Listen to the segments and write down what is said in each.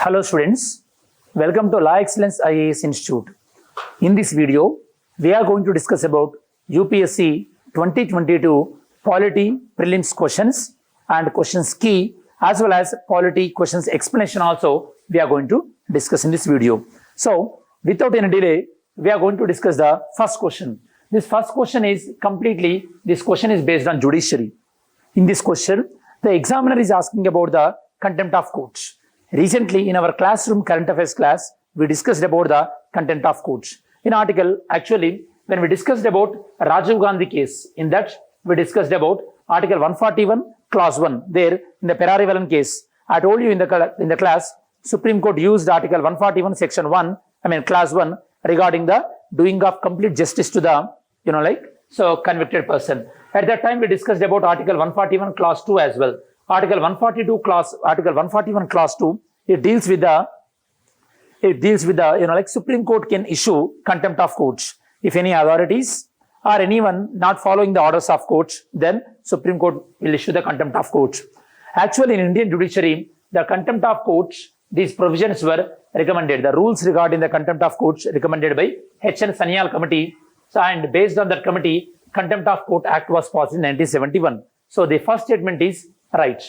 Hello students, welcome to Law Excellence IAS Institute. In this video, we are going to discuss about UPSC 2022 Polity Prelims questions and questions key as well as Polity questions explanation also we are going to discuss in this video. So, without any delay, we are going to discuss the first question. This first question is based on judiciary. In this question, the examiner is asking about the contempt of courts. Recently, in our classroom current affairs class, we discussed about the contempt of courts. In article, actually, when we discussed about Rajiv Gandhi case, in that we discussed about Article 141, Clause 1. There, in the Perarivalan case, I told you in the class, Supreme Court used Article 141, Section 1, Clause 1, regarding the doing of complete justice to the, convicted person. At that time, we discussed about Article 141, Clause 2 as well. Article 141, Clause 2, it deals with the, Supreme Court can issue contempt of courts. If any authorities or anyone not following the orders of courts, then Supreme Court will issue the contempt of courts. Actually, in Indian judiciary, the contempt of courts, these provisions were recommended. The rules regarding the contempt of courts recommended by H.N. Sanyal committee. So, and based on that committee, Contempt of Court Act was passed in 1971. So, the first statement is right.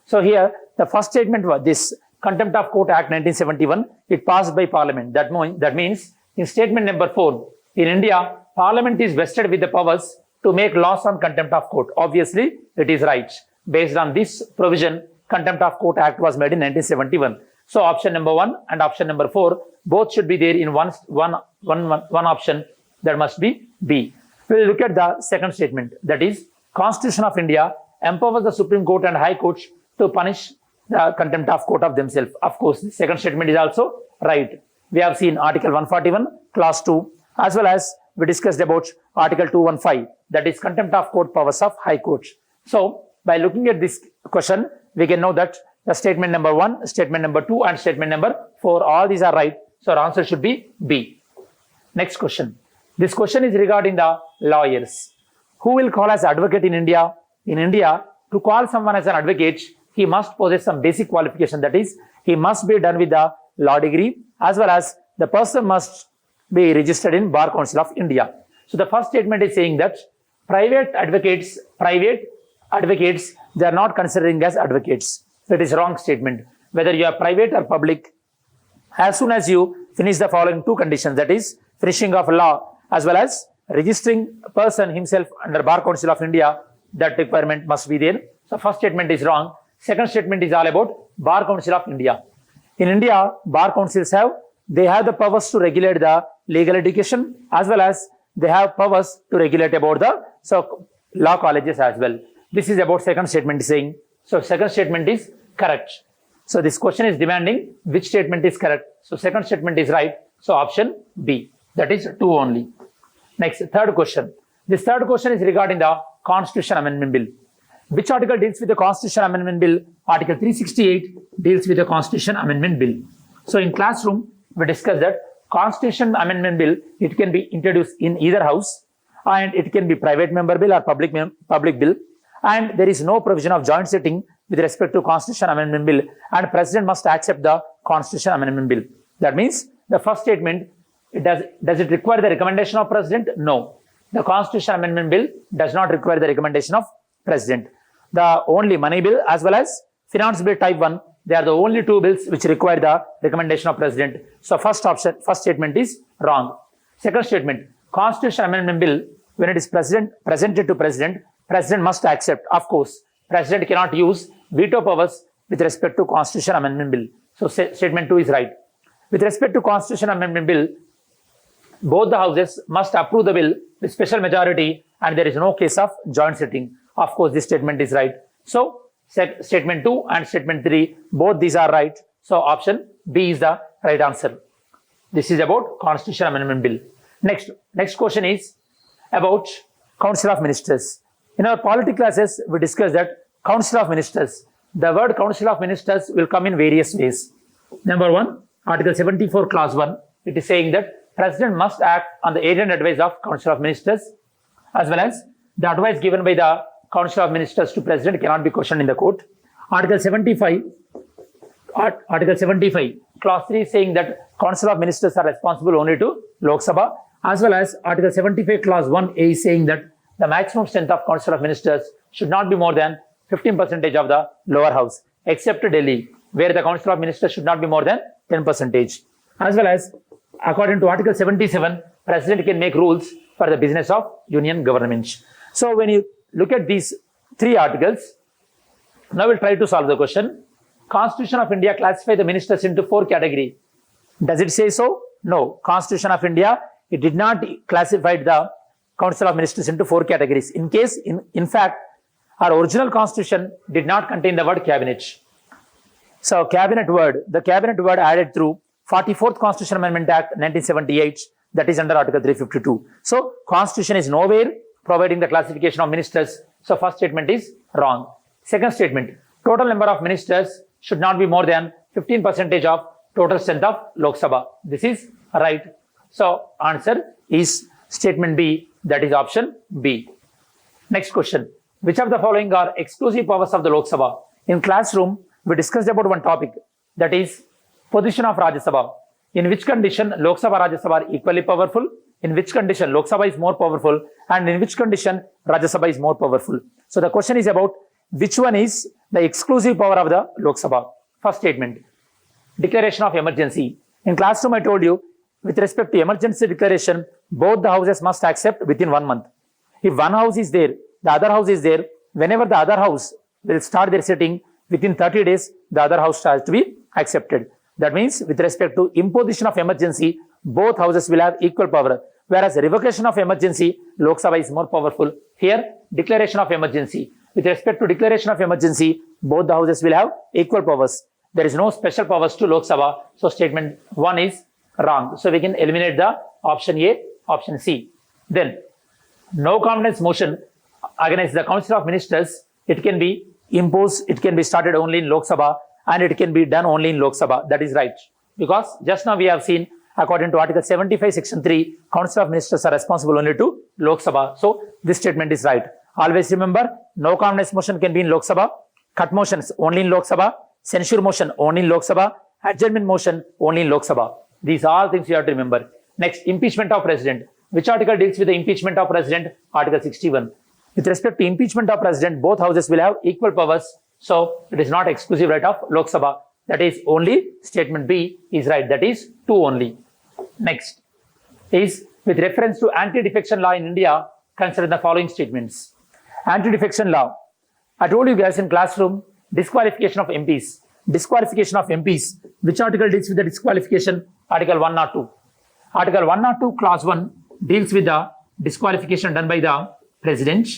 So, here the first statement was this Contempt of Court Act 1971, it passed by Parliament. That means in statement number 4, in India, Parliament is vested with the powers to make laws on contempt of court. Obviously, it is right. Based on this provision, Contempt of Court Act was made in 1971. So, option number 1 and option number 4, both should be there in one option. That must be B. We will look at the second statement. That is, Constitution of India empowers the Supreme Court and High Courts to punish the contempt of court of themselves. Of course, the second statement is also right. We have seen Article 141, Clause 2, as well as we discussed about Article 215, that is contempt of court powers of High Courts. So, by looking at this question, we can know that the statement number 1, statement number 2, and statement number 4, all these are right. So, our answer should be B. Next question. This question is regarding the lawyers. Who will call as advocate in India? In India, to call someone as an advocate, he must possess some basic qualification. That is, he must be done with the law degree, as well as the person must be registered in Bar Council of India. So, the first statement is saying that private advocates, they are not considering as advocates. That is wrong statement. Whether you are private or public, as soon as you finish the following two conditions, that is, finishing of law as well as registering a person himself under Bar Council of India, that requirement must be there. So, first statement is wrong. Second statement is all about Bar Council of India. In India, Bar Councils have the powers to regulate the legal education, as well as they have powers to regulate about the law colleges as well. This is about second statement saying. So, second statement is correct. So, this question is demanding which statement is correct. So, second statement is right. So, option B. That is 2 only. Next, third question. This third question is regarding the Constitution Amendment Bill. Which article deals with the Constitution Amendment Bill? Article 368 deals with the Constitution Amendment Bill. So, in classroom, we discussed that Constitution Amendment Bill, it can be introduced in either house, and it can be private member bill or public bill, and there is no provision of joint sitting with respect to Constitution Amendment Bill, and President must accept the Constitution Amendment Bill. That means the first statement, does it require the recommendation of President? No. The Constitution Amendment Bill does not require the recommendation of President. The only money bill as well as finance bill type 1, they are the only two bills which require the recommendation of President. So, first statement is wrong. Second statement, Constitution Amendment Bill, when it is presented to President must accept. Of course, President cannot use veto powers with respect to Constitution Amendment Bill. So, statement 2 is right. With respect to Constitution Amendment Bill, both the houses must approve the bill with special majority, and there is no case of joint sitting. Of course, this statement is right. So, statement 2 and statement 3, both these are right. So, option B is the right answer. This is about Constitution Amendment Bill. Next question is about Council of Ministers. In our polity classes, we discussed that Council of Ministers, the word Council of Ministers will come in various ways. Number 1, Article 74, Clause 1, it is saying that President must act on the aid and advice of Council of Ministers, as well as the advice given by the Council of Ministers to President cannot be questioned in the court. Article 75 Clause 3 is saying that Council of Ministers are responsible only to Lok Sabha, as well as Article 75 Clause 1A is saying that the maximum strength of Council of Ministers should not be more than 15% of the lower house, except Delhi, where the Council of Ministers should not be more than 10%. As well as, according to Article 77, President can make rules for the business of union government. So when you look at these three articles, now we'll try to solve the question. Constitution of India classify the ministers into 4 categories. Does it say so? No. Constitution of India, it did not classify the Council of Ministers into 4 categories. In fact, our original constitution did not contain the word cabinet. So the cabinet word added through 44th Constitutional Amendment Act 1978, that is under Article 352. So constitution is nowhere providing the classification of ministers. So first statement is wrong. Second statement, total number of ministers should not be more than 15% of total strength of Lok Sabha. This is right. So answer is statement B, that is option B. Next question. Which of the following are exclusive powers of the Lok Sabha? In classroom, we discussed about one topic, that is position of Rajya Sabha. In which condition Lok Sabha, Rajya Sabha are equally powerful? In which condition Lok Sabha is more powerful? And in which condition Rajya Sabha is more powerful? So the question is about which one is the exclusive power of the Lok Sabha. First statement, declaration of emergency. In classroom, I told you, with respect to emergency declaration, both the houses must accept within 1 month. If one house is there, the other house is there, whenever the other house will start their sitting, within 30 days, the other house has to be accepted. That means with respect to imposition of emergency, both houses will have equal power. Whereas revocation of emergency, Lok Sabha is more powerful. Here, declaration of emergency. With respect to declaration of emergency, both the houses will have equal powers. There is no special powers to Lok Sabha. So statement 1 is wrong. So we can eliminate the option A, option C. Then, no confidence motion against the Council of Ministers, it can be imposed, it can be started only in Lok Sabha, and it can be done only in Lok Sabha. That is right. Because just now we have seen, according to Article 75, Section 3, Council of Ministers are responsible only to Lok Sabha. So this statement is right. Always remember, no confidence motion can be in Lok Sabha, cut motions only in Lok Sabha, censure motion only in Lok Sabha, adjournment motion only in Lok Sabha. These are all things you have to remember. Next, impeachment of president. Which article deals with the impeachment of president? Article 61. With respect to impeachment of president, both houses will have equal powers. So it is not exclusive right of Lok Sabha. That is only statement B is right. That is 2 only. Next is with reference to anti-defection law in India, consider the following statements. Anti-defection law. I told you guys in classroom, disqualification of MPs. Disqualification of MPs. Which article deals with the disqualification? Article 102. Article 102 Clause 1 deals with the disqualification done by the President.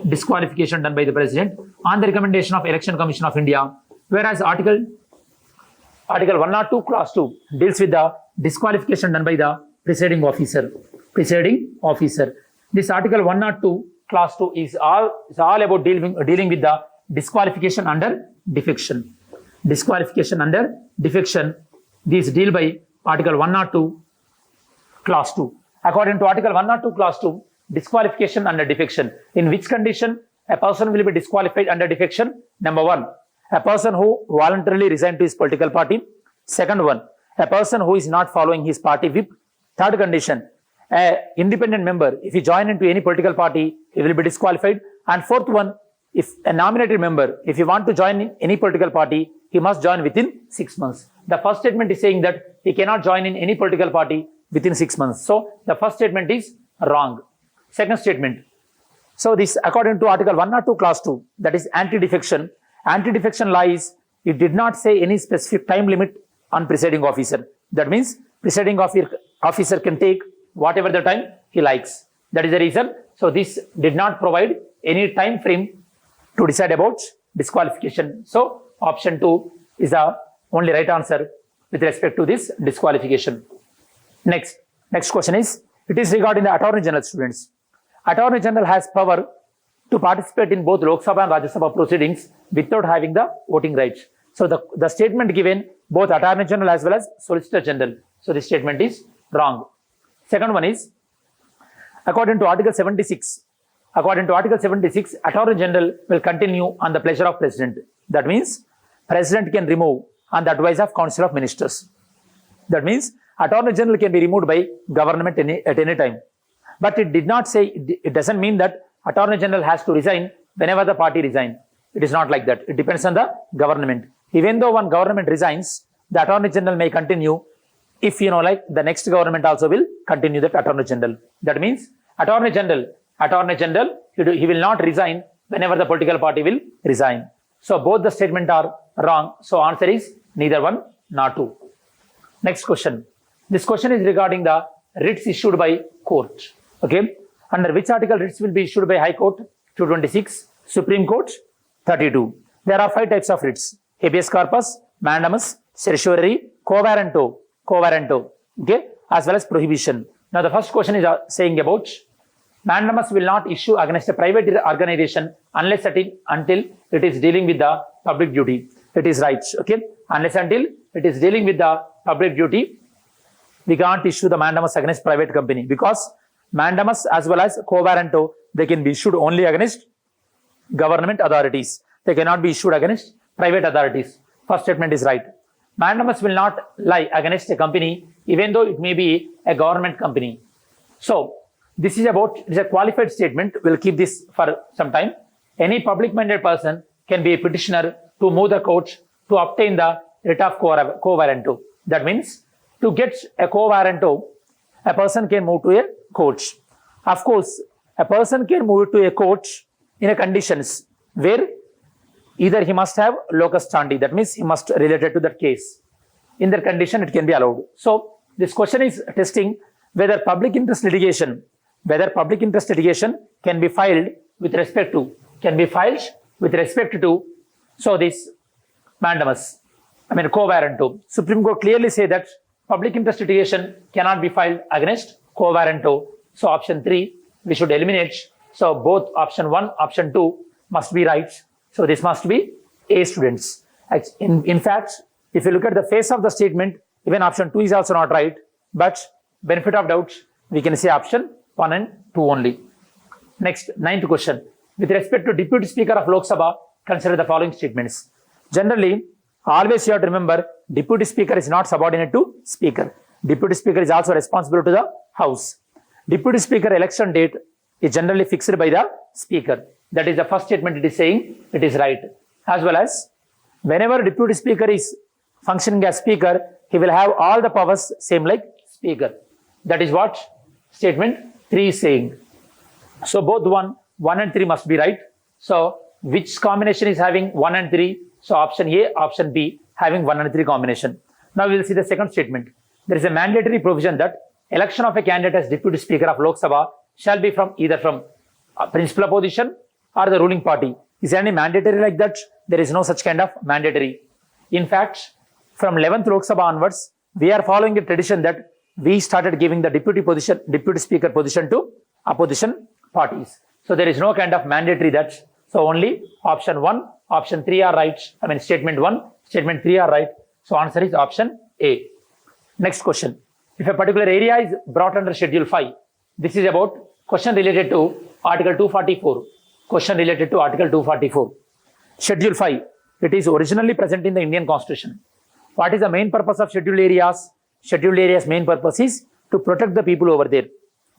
Disqualification done by the President on the recommendation of Election Commission of India. Whereas Article 102 Clause 2 deals with the disqualification done by the presiding officer. Presiding officer. This Article 102 Clause 2 is all about dealing with the disqualification under defection. Disqualification under defection. These deal by Article 102 Clause 2. According to Article 102 Clause 2, disqualification under defection. In which condition a person will be disqualified under defection? Number 1, a person who voluntarily resigned to his political party. Second one, a person who is not following his party whip. Third condition, an independent member, if he join into any political party, he will be disqualified. And fourth one, if a nominated member, if he want to join in any political party, he must join within 6 months. The first statement is saying that he cannot join in any political party within 6 months. So the first statement is wrong. Second statement. So this according to Article 102 Clause 2, that is anti-defection. Anti-defection law is, it did not say any specific time limit on presiding officer. That means presiding officer can take whatever the time he likes. That is the reason. So this did not provide any time frame to decide about disqualification. So option 2 is the only right answer with respect to this disqualification. Next question is, it is regarding the Attorney General students. Attorney General has power to participate in both Lok Sabha and Rajya Sabha proceedings without having the voting rights. So the statement given, both Attorney General as well as Solicitor General. So this statement is wrong. Second one is, according to Article 76, Attorney General will continue on the pleasure of President. That means President can remove on the advice of Council of Ministers. That means Attorney General can be removed by government at any time. But it did not say, it doesn't mean that Attorney General has to resign whenever the party resigns. It is not like that. It depends on the government. Even though one government resigns, the Attorney General may continue if, like the next government also will continue that Attorney General. That means Attorney General, he will not resign whenever the political party will resign. So both the statements are wrong. So answer is neither one nor two. Next question. This question is regarding the writs issued by court. Okay. Under which article writs will be issued by High Court? 226. Supreme Court? 32. There are 5 types of writs. Habeas corpus, mandamus, certiorari, quo warranto, okay, as well as prohibition. Now the first question is saying about mandamus will not issue against a private organization unless until it is dealing with the public duty. It is right, okay. Unless until it is dealing with the public duty, we can't issue the mandamus against private company, because mandamus as well as quo warranto, they can be issued only against government authorities. They cannot be issued against private authorities. First statement is right. Mandamus will not lie against a company, even though it may be a government company. So this is a qualified statement. We'll keep this for some time. Any public-minded person can be a petitioner to move the court to obtain the writ of quo warranto. That means to get a quo warranto, a person can move to a court. Of course, a person can move to a court in a conditions where either he must have locus standi, that means he must related to that case. In that condition, it can be allowed. So this question is testing whether public interest litigation can be filed with respect to, so this mandamus, quo warranto. Supreme Court clearly say that public interest litigation cannot be filed against quo warranto. So option 3, we should eliminate. So both option 1, option 2 must be right. So this must be A, students. In fact, if you look at the face of the statement, even option 2 is also not right. But benefit of doubt, we can say option 1 and 2 only. Next, 9th question. With respect to Deputy Speaker of Lok Sabha, consider the following statements. Generally, always you have to remember, Deputy Speaker is not subordinate to Speaker. Deputy Speaker is also responsible to the House. Deputy Speaker election date is generally fixed by the Speaker. That is the first statement it is saying, it is right. As well as, whenever Deputy Speaker is functioning as Speaker, he will have all the powers same like Speaker. That is what statement 3 is saying. So both 1 and 3 must be right. So which combination is having 1 and 3? So option A, option B having 1 and 3 combination. Now we will see the second statement. There is a mandatory provision that election of a candidate as Deputy Speaker of Lok Sabha shall be from either from principal opposition or the ruling party. Is there any mandatory like that? There is no such kind of mandatory. In fact, from 11th Lok Sabha onwards, we are following a tradition that we started giving the Deputy Speaker position to opposition parties. So there is no kind of mandatory that. So only option 1, option 3 are right. Statement 1, statement 3 are right. So answer is option A. Next question. If a particular area is brought under Schedule 5, this is about question related to Article 244. Question related to Article 244. Schedule 5. It is originally present in the Indian Constitution. What is the main purpose of scheduled areas? Scheduled areas' main purpose is to protect the people over there.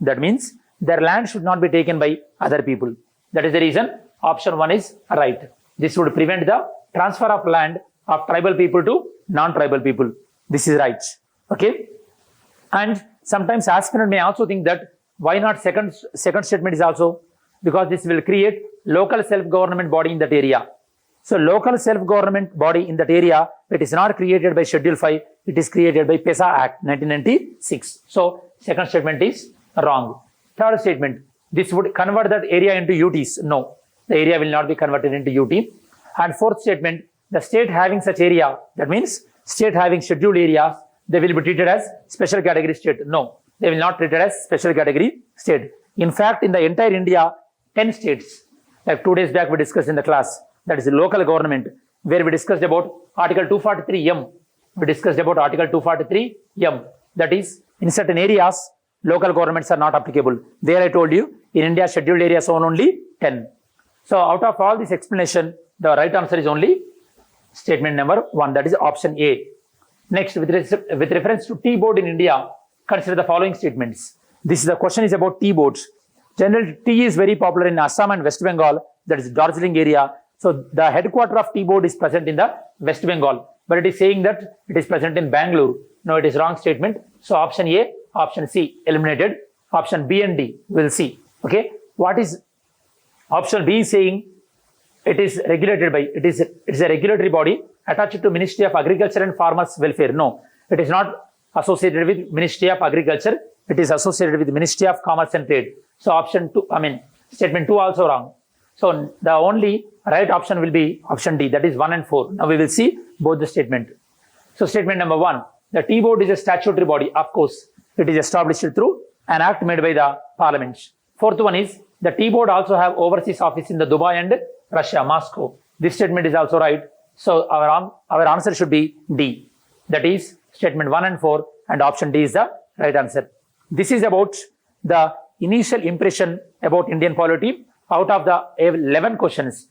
That means their land should not be taken by other people. That is the reason option 1 is right. This would prevent the transfer of land of tribal people to non-tribal people. This is right. Okay. And sometimes aspirant may also think that why not second statement is also, because this will create local self-government body in that area. So local self-government body in that area, it is not created by Schedule 5, it is created by PESA Act 1996. So second statement is wrong. Third statement, this would convert that area into UTs. No, the area will not be converted into UT. And fourth statement, the state having such area, that means state having scheduled areas, they will be treated as special category state. No, they will not treated as special category state. In fact, in the entire India, 10 states, like 2 days back we discussed in the class, that is the local government, where we discussed about Article 243M. We discussed about Article 243M. That is, in certain areas, local governments are not applicable. There I told you, in India, scheduled areas own only 10. So out of all this explanation, the right answer is only statement number 1, that is option A. Next, with reference to tea board in India, consider the following statements. The question is about tea boards. Generally, tea is very popular in Assam and West Bengal, that is Darjeeling area. So the headquarter of tea board is present in the West Bengal, but it is saying that it is present in Bangalore. No, it is wrong statement. So option A, option C eliminated. Option B and D we'll see. Okay, what is option B is saying? It is regulated by, it is a regulatory body attached to Ministry of Agriculture and Farmers Welfare. No, it is not associated with Ministry of Agriculture. It is associated with Ministry of Commerce and Trade. So option 2, statement 2 also wrong. So the only right option will be option D, that is 1 and 4. Now we will see both the statement. So statement number 1, the tea board is a statutory body. Of course, it is established through an act made by the parliament. Fourth one is the tea board also have overseas office in the Dubai and Russia, Moscow. This statement is also right. So our answer should be D. That is statement 1 and 4, and option D is the right answer. This is about the initial impression about Indian polity. Out of the 11 questions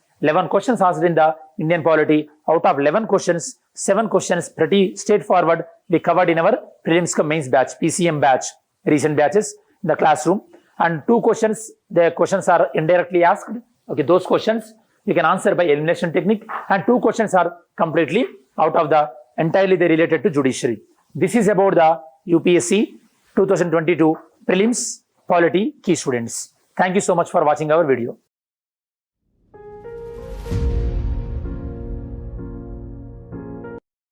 asked in the Indian polity, out of 11 questions, 7 questions pretty straightforward we covered in our prelims cum mains batch, PCM batch, recent batches in the classroom. And 2 questions, the questions are indirectly asked. Okay, those questions you can answer by elimination technique, and 2 questions are completely out of the entirely they related to judiciary. This is about the UPSC 2022 prelims polity key students. Thank you so much for watching our video.